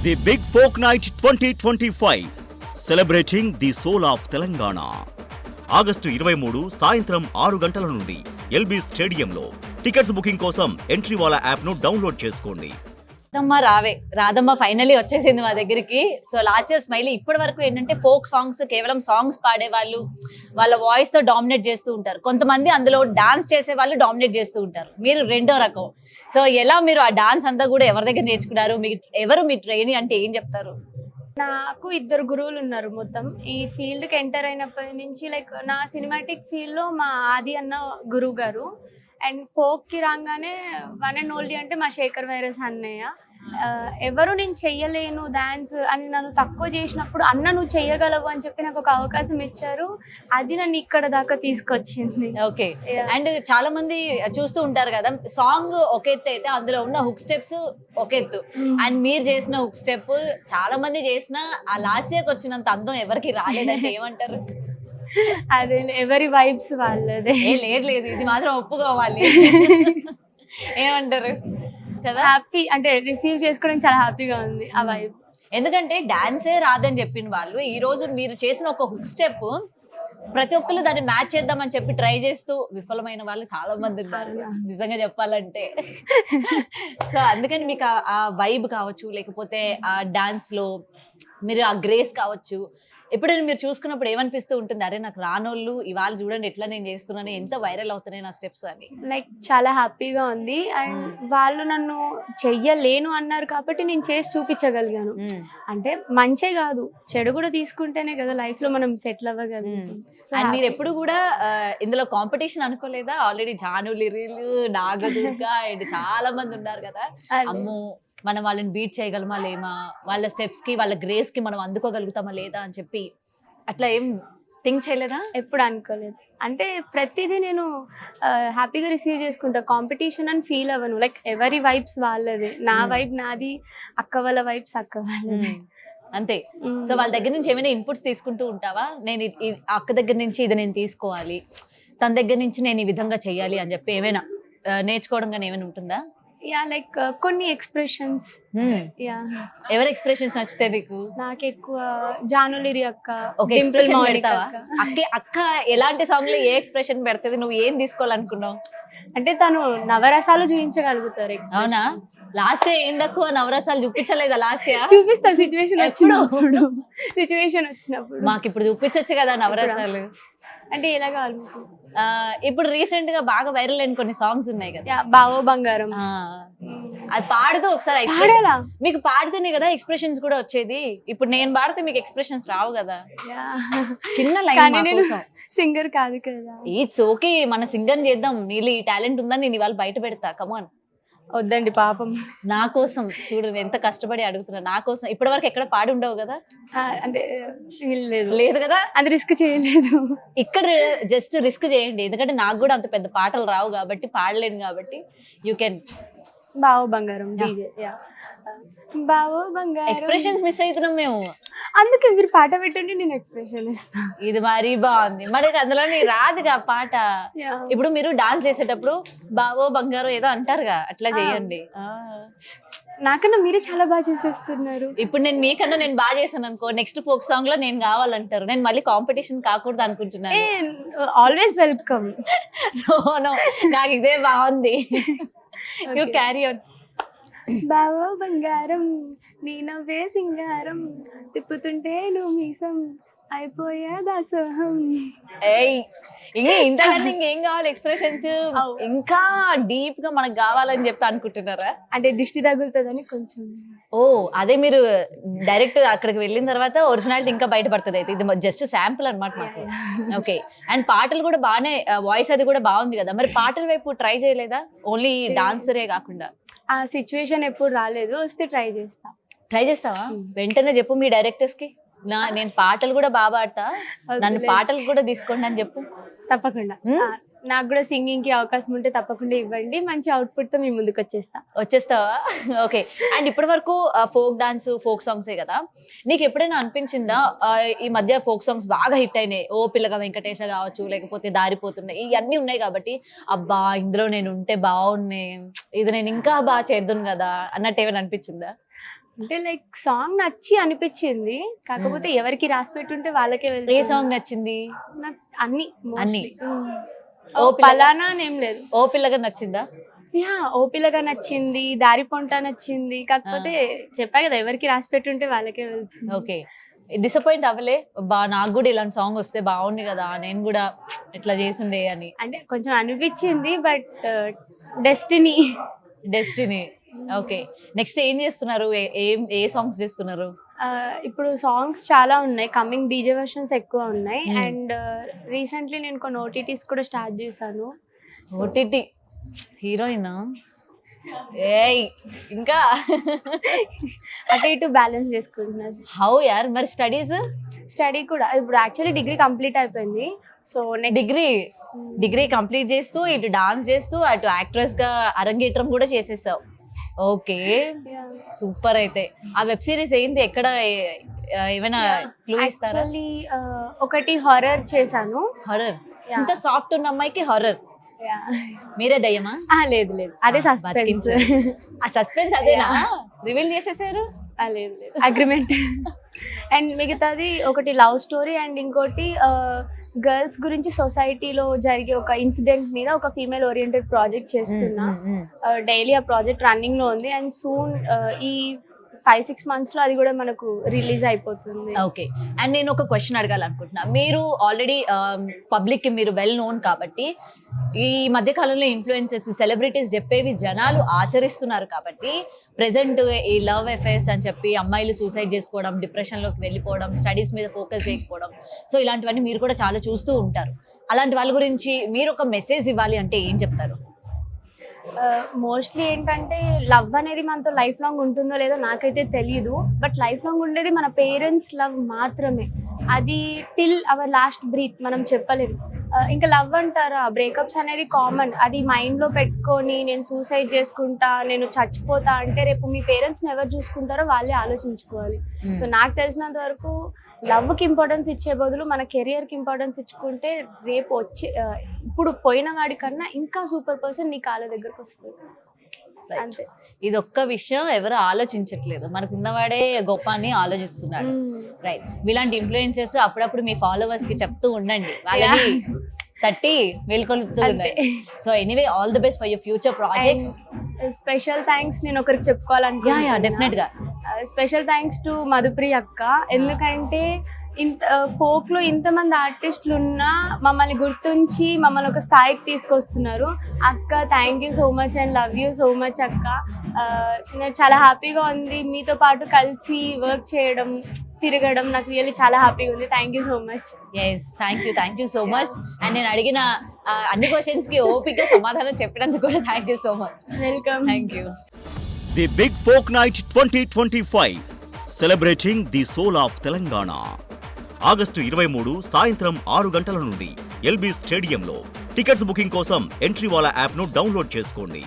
The big folk night 2025 celebrating the soul of Telangana. August 23 సాయంత్రం 6 గంటల నుండి ఎల్బీ స్టేడియంలో. టికెట్స్ బుకింగ్ కోసం ఎంట్రీవాలా యాప్ను డౌన్లోడ్ చేసుకోండి. రాధమ్మ రావే రాధమ్మ ఫైనలీ వచ్చేసింది మా దగ్గరికి. సో లాస్ట్ ఇయర్ స్మైలీ ఇప్పటి వరకు ఏంటంటే ఫోక్ సాంగ్స్ కేవలం సాంగ్స్ పాడే వాళ్ళు వాళ్ళ వాయిస్ తో డామినేట్ చేస్తూ ఉంటారు. కొంతమంది అందులో డాన్స్ చేసే వాళ్ళు డామినేట్ చేస్తూ ఉంటారు. మీరు రెండో రకం. సో ఎలా మీరు ఆ డాన్స్ అంతా కూడా ఎవరి దగ్గర నేర్చుకున్నారు? ఎవరు మీ ట్రైనీ అంటే ఏం చెప్తారు? నాకు 2 గురువులు ఉన్నారు. మొత్తం ఈ ఫీల్డ్ కి ఎంటర్ అయినప్పటి నుంచి లైక్ నా సినిమాటిక్ ఫీల్డ్ లో మా ఆది అన్న గురువు గారు, అండ్ ఫోక్ కి రాగానే వన్ అండ్ ఓన్లీ అంటే మా శేఖర్ వైరస్ అన్నయ్య. ఎవరు నేను చెయ్యలేను డాన్స్ అని నన్ను తక్కువ చేసినప్పుడు అన్న నువ్వు చెయ్యగలవు అని చెప్పి నాకు ఒక అవకాశం ఇచ్చారు. అది నన్ను ఇక్కడ దాకా తీసుకొచ్చింది. ఓకే. అండ్ చాలా మంది చూస్తూ ఉంటారు కదా, సాంగ్ ఒక ఎత్తు అయితే అందులో ఉన్న హుక్ స్టెప్స్ ఒక ఎత్తు. అండ్ మీరు చేసిన హుక్ స్టెప్ చాలా మంది చేసిన ఆ లాస్యకి వచ్చినంత అందం ఎవరికి రాలేదంటే ఏమంటారు? అదే ఎవరి వైబ్స్ వాళ్ళదే. లేదు ఇది మాత్రం ఒప్పుకోవాలి. ఏమంటారు కదా? హ్యాపీ అంటే రిసీవ్ చేసుకోవడం చాలా హ్యాపీగా ఉంది ఆ వైబ్. ఎందుకంటే డాన్సే రాదని చెప్పిన వాళ్ళు ఈ రోజు మీరు చేసిన ఒక హుక్ స్టెప్ ప్రతి ఒక్కరు దాన్ని మ్యాచ్ చేద్దామని చెప్పి ట్రై చేస్తూ విఫలమైన వాళ్ళు చాలా మంది ఉన్నారు నిజంగా చెప్పాలంటే. సో అందుకని మీకు ఆ వైబ్ కావచ్చు, లేకపోతే ఆ డాన్స్ లో మీరు ఆ గ్రేస్ కావచ్చు, ఎప్పుడైనా మీరు చూసుకున్నప్పుడు ఏమనిపిస్తూ ఉంటుంది, అరే నాకు రానోళ్ళు ఇవాళ చూడండి ఎట్లా నేను చేస్తున్నాను, ఎంత వైరల్ అవుతున్నాయి నా స్టెప్స్ అని? లైక్ చాలా హ్యాపీగా ఉంది. అండ్ వాళ్ళు నన్ను చెయ్యలేను అన్నారు కాబట్టి నేను చేసి చూపించగలిగాను. అంటే మంచే కాదు చెడు కూడా తీసుకుంటేనే కదా లైఫ్ లో మనం సెటిల్ అవ్వగలుగుతాం. అండ్ మీరు ఎప్పుడు కూడా ఇందులో కాంపిటీషన్ అనుకోలేదా? ఆల్రెడీ జాను లిరిలు, నాగదుర్గా అండ్ చాలా మంది ఉన్నారు కదా, అమ్మో మనం వాళ్ళని బీట్ చేయగలమా లేమా, వాళ్ళ స్టెప్స్ కి వాళ్ళ గ్రేస్ కి మనం అందుకోగలుగుతామా లేదా అని చెప్పి అట్లా ఏం థింక్ చేయలేదా? ఎప్పుడు అనుకోలేదు. అంటే ప్రతిదీ నేను హ్యాపీగా రిసీవ్ చేసుకుంటా. కాంపిటీషన్ అని ఫీల్ అవ్వను. లైక్ ఎవరి వైబ్స్ వాళ్ళది, నా వైబ్ నాది, అక్క వాళ్ళ వైబ్స్ అక్క వాళ్ళది, అంతే. సో వాళ్ళ దగ్గర నుంచి ఏమైనా ఇన్పుట్స్ తీసుకుంటూ ఉంటావా? నేను అక్క దగ్గర నుంచి ఇది నేను తీసుకోవాలి, తన దగ్గర నుంచి నేను ఈ విధంగా చెయ్యాలి అని చెప్పి ఏమైనా నేర్చుకోవడం కానీ ఏమైనా ఉంటుందా? యా లైక్ కొన్ని ఎక్స్ప్రెషన్స్. యా ఎవరి ఎక్స్ప్రెషన్స్ నచ్చితే నీకు? నాకు ఎక్కువ జానులిరి అక్క. ఒక ఎక్స్ప్రెషన్ పెడతావా? అక్క ఎలాంటి సాంగ్ లో ఏ ఎక్స్ప్రెషన్ పెడుతుంది? నువ్వు ఏం తీసుకోవాలనుకున్నావు? అంటే తను నవరసాలు చూపించగలుగుతారు. అవునా? లాస్ట్ ఏం తక్కువ నవరసాలు చూపించలేదా? లాస్ట్ చూపిస్తా సిచ్యువేషన్ వచ్చినప్పుడు. సిచ్యువేషన్ వచ్చినప్పుడు మాకు ఇప్పుడు చూపించచ్చు కదా నవరసాలు. అంటే ఎలా కావాలి? ఇప్పుడు రీసెంట్ గా బాగా వైరల్ అయిన కొన్ని సాంగ్స్ ఉన్నాయి కదా, బావో బంగారం, అది పాడుతూ ఒకసారి మీకు పాడితేనే కదా ఎక్స్ప్రెషన్స్ కూడా వచ్చేది. ఇప్పుడు నేను పాడితే మీకు ఎక్స్ప్రెషన్స్ రావు కదా. చిన్న లైన్. సింగర్ కాదు కదా. ఇట్స్ ఓకే, మన సింగర్ చేద్దాం. నీళ్ళు ఈ టాలెంట్ ఉందని నేను ఇవాళ బయట పెడతా. కమాన్. వద్దండి పాపం. నా కోసం చూడు ఎంత కష్టపడి అడుగుతున్నా. నా కోసం ఇప్పటి వరకు ఎక్కడ పాడి ఉండవు కదా? అంటే లేదు కదా, అది రిస్క్ చేయలేదు. ఇక్కడ జస్ట్ రిస్క్ చేయండి, ఎందుకంటే నాకు కూడా అంత పెద్ద పాటలు రావు కాబట్టి, పాడలేను కాబట్టి. You can. బావో బంగారం డీజే. బావో బంగారం. ఎక్స్ప్రెషన్స్ మిస్ అవుతున్నాం మేము, అందుకే మీరు పాట పెట్టండి నేను ఎక్స్ప్రెషన్ ఇస్తాను. ఇది మరీ బాగుంది. మరి అందులో రాదుగా పాట. ఇప్పుడు మీరు డాన్స్ చేసేటప్పుడు బావో బంగారం ఏదో అంటారుగా, అట్లా చేయండి. నాకన్నా మీరే చాలా బాగా చేసేస్తున్నారు. ఇప్పుడు నేను మీకన్నా నేను బాగా చేశాను అనుకో, నెక్స్ట్ ఫోక్ సాంగ్ లో నేను కావాలంటారు. నేను మళ్ళీ కాంపిటీషన్ కాకూడదు అనుకుంటున్నాను. Always welcome. నో, నాకు ఇదే బాగుంది. You carry on. బావో బంగారం నీ నవ్వే సింగారం, తిప్పుతుంటే నువ్వు మీసం అయిపోయా దాసోహం. ఇంతకంటే ఇంకేం కావాలి ఎక్స్ప్రెషన్స్? ఇంకా డీప్ గా మనకు కావాలని చెప్పి అనుకుంటున్నారా? అంటే దిష్టి తగులుతుందని కొంచెం. ఓ అదే, మీరు డైరెక్ట్ అక్కడికి వెళ్ళిన తర్వాత ఒరిజినాలిటీ ఇంకా బయటపడుతుంది. అయితే ఇది జస్ట్ శాంపుల్ అనమాట మాకు. ఓకే. అండ్ పాటలు కూడా బాగానే, వాయిస్ అది కూడా బాగుంది కదా. మరి పాటల వైపు ట్రై చేయలేదా? ఓన్లీ డాన్సరే కాకుండా. ఆ సిచ్యువేషన్ ఎప్పుడు రాలేదు, వస్తే ట్రై చేస్తా. ట్రై చేస్తావా? వెంటనే చెప్పు మీ డైరెక్టర్స్ కి, నేను పాటలు కూడా బాగా పాడతా, నన్ను పాటలు కూడా తీసుకోండి అని చెప్పు. తప్పకుండా. నాకు కూడా సింగింగ్ కి అవకాశం ఉంటే తప్పకుండా ఇవ్వండి, మంచి అవుట్పుట్ తో మీ ముందుకు వచ్చేస్తావా? ఓకే. అండ్ ఇప్పటి వరకు ఫోక్ డాన్స్, ఫోక్ సాంగ్సే కదా, నీకు ఎప్పుడైనా అనిపించిందా ఈ మధ్య ఫోక్ సాంగ్స్ బాగా హిట్ అయినాయి, ఓ పిల్లగా వెంకటేశ కావచ్చు, లేకపోతే దారిపోతున్నాయి, ఇవన్నీ ఉన్నాయి కాబట్టి అబ్బా ఇందులో నేను ఉంటే బాగున్నాయి, ఇది నేను ఇంకా బాగా చేద్దును కదా అన్నట్టు ఏమైనా అనిపించిందా? అంటే లైక్ సాంగ్ నచ్చి అనిపించింది, కాకపోతే ఎవరికి రాసి పెట్టుంటే వాళ్ళకే ఏ వెళ్తుంది. సాంగ్ నచ్చింది? నాకు అన్ని అన్ని. ఓ పలానా అని ఏం లేదు. ఓ పిల్లగా నచ్చిందా? యా, ఓపిలగా నచ్చింది, దారి పొంట నచ్చింది, కాకపోతే చెప్పా కదా ఎవరికి రాసి పెట్టుంటే వాళ్ళకే వెళ్తుంది. ఓకే, డిసప్పాయింట్ అవ్వలే? నాకు కూడా ఇలాంటి సాంగ్ వస్తే బాగుంది కదా, నేను కూడా ఇట్లా చేసిండే అని. అంటే కొంచెం అనిపించింది, but destiny. Destiny. Okay, next ఏం చేస్తున్నారు? ఏ సాంగ్స్ చేస్తున్నారు? ఇప్పుడు సాంగ్స్ చాలా ఉన్నాయి, కమింగ్ డీజే వర్షన్స్ ఎక్కువ ఉన్నాయి. Hmm. అండ్ రీసెంట్లీ నేను కొన్ని ఓటీటీస్ కూడా స్టార్ట్ చేశాను. ఓటీటీ హీరోయినా? ఏయ్, ఇంకా అటు ఇటు బ్యాలెన్స్ చేసుకుంటున్నాను. హౌ యార్, మరి స్టడీస్? స్టడీ కూడా ఇప్పుడు యాక్చువల్లీ డిగ్రీ కంప్లీట్ అయిపోయింది. సో నెక్స్ట్ డిగ్రీ కంప్లీట్ చేస్తూ ఇటు డాన్స్ చేస్తూ అటు యాక్ట్రెస్ గా అరంగేట్రం కూడా చేసేసావు. Okay, super. అయితే ఆ వెబ్ సిరీస్ ఏంటి, ఎక్కడ ఏమైనా క్లూ ఇస్తారా? యాక్చువల్లీ ఒకటి హారర్ చేశాను. హారర్? Yeah. ఇంత సాఫ్ట్ ఉన్న అమ్మాయికి హారర్? Yeah. మీరే దయ్యమా? లేదు లేదు, అదే సస్పెన్స్. ఆ సస్పెన్స్ అదేనా రివీల్ చేసేసారు? లేదు లేదు, అగ్రిమెంట్. అండ్ మిగతాది ఒకటి లవ్ స్టోరీ అండ్ ఇంకోటి గర్ల్స్ గురించి సొసైటీలో జరిగే ఒక ఇన్సిడెంట్ మీద ఒక ఫీమేల్ ఓరియంటెడ్ ప్రాజెక్ట్ చేస్తున్నా. డైలీ ఆ ప్రాజెక్ట్ రన్నింగ్ లో ఉంది అండ్ సూన్ ఈ 5-6 months లో అది కూడా మనకు రిలీజ్ అయిపోతుంది. ఓకే, అండ్ నేను ఒక క్వశ్చన్ అడగాలనుకుంటున్నా. మీరు ఆల్రెడీ పబ్లిక్ కి మీరు వెల్ నోన్ కాబట్టి, ఈ మధ్య కాలంలో ఇన్ఫ్లుయెన్సర్స్, సెలబ్రిటీస్ చెప్పేవి జనాలు ఆచరిస్తున్నారు కాబట్టి, ప్రెసెంట్ ఈ లవ్ అఫైర్స్ అని చెప్పి అమ్మాయిలు సూసైడ్ చేసుకోవడం, డిప్రెషన్ లోకి వెళ్ళిపోవడం, స్టడీస్ మీద ఫోకస్ చేయకపోవడం, సో ఇలాంటివన్నీ మీరు కూడా చాలా చూస్తూ ఉంటారు. అలాంటి వాళ్ళ గురించి మీరు ఒక మెసేజ్ ఇవ్వాలి అంటే ఏం చెప్తారు? మోస్ట్లీ ఏంటంటే లవ్ అనేది మనతో లైఫ్ లాంగ్ ఉంటుందో లేదో నాకైతే తెలియదు, బట్ లైఫ్ లాంగ్ ఉండేది మన పేరెంట్స్ లవ్ మాత్రమే. అది టిల్ అవర్ లాస్ట్ బ్రీత్ మనం చెప్పలేము. ఇంకా లవ్ అంటారా, బ్రేకప్స్ అనేది కామన్. అది మైండ్లో పెట్టుకొని నేను సూసైడ్ చేసుకుంటా, నేను చచ్చిపోతా అంటే రేపు మీ పేరెంట్స్ని ఎవరు చూసుకుంటారో వాళ్ళే ఆలోచించుకోవాలి. సో నాకు తెలిసినంత వరకు లవ్కి ఇంపార్టెన్స్ ఇచ్చే బదులు మన కెరియర్కి ఇంపార్టెన్స్ ఇచ్చుకుంటే రేపు వచ్చే ఇప్పుడు పోయిన వాడి కన్నా ఇంకా సూపర్ పర్సన్ నీ కాళ్ళ దగ్గరకు వస్తుంది. అంతే. ఇది ఒక్క విషయం ఎవరు ఆలోచించట్లేదు, మనకు ఉన్నవాడే గొప్ప అని ఆలోచిస్తున్నాడు. రైట్, ఇలాంటి ఇన్ఫ్లుయెన్సెస్ అప్పుడప్పుడు మీ ఫాలోవర్స్ కి చెప్తూ ఉండండి, వాళ్ళని తట్టి మేల్కొలుపుతూ ఉండండి. So anyway, all the best for your future projects. Special thanks నేను ఒకరికి చెప్పుకోవాలనుకుంటున్నా. డెఫినెట్ గా స్పెషల్ థ్యాంక్స్ టు మధుప్రియ అక్క. ఎందుకంటే ఫోక్ లో ఇంతమంది ఆర్టిస్టులు ఉన్నా మమ్మల్ని గుర్తుంచి మమ్మల్ని ఒక స్థాయికి తీసుకొస్తున్నారు. అక్క, thank you so much and love you so much అక్క. నాకు చాలా హ్యాపీగా ఉంది మీతో పాటు కలిసి వర్క్ చేయడం, తిరగడం, నాకు రియల్లీ చాలా హ్యాపీగా ఉంది. Thank you so much. Yes, thank you so much. And నేను అడిగిన అన్ని క్వశ్చన్స్ కి ఓపిక సమాధానం చెప్పినందుకు కూడా thank you so much. Welcome. Thank you. The big folk night 2025 celebrating the soul of Telangana. August 23 సాయంత్రం 6 గంటల నుండి ఎల్బీ స్టేడియంలో. టికెట్స్ బుకింగ్ కోసం ఎంట్రీవాలా యాప్ను డౌన్లోడ్ చేసుకోండి.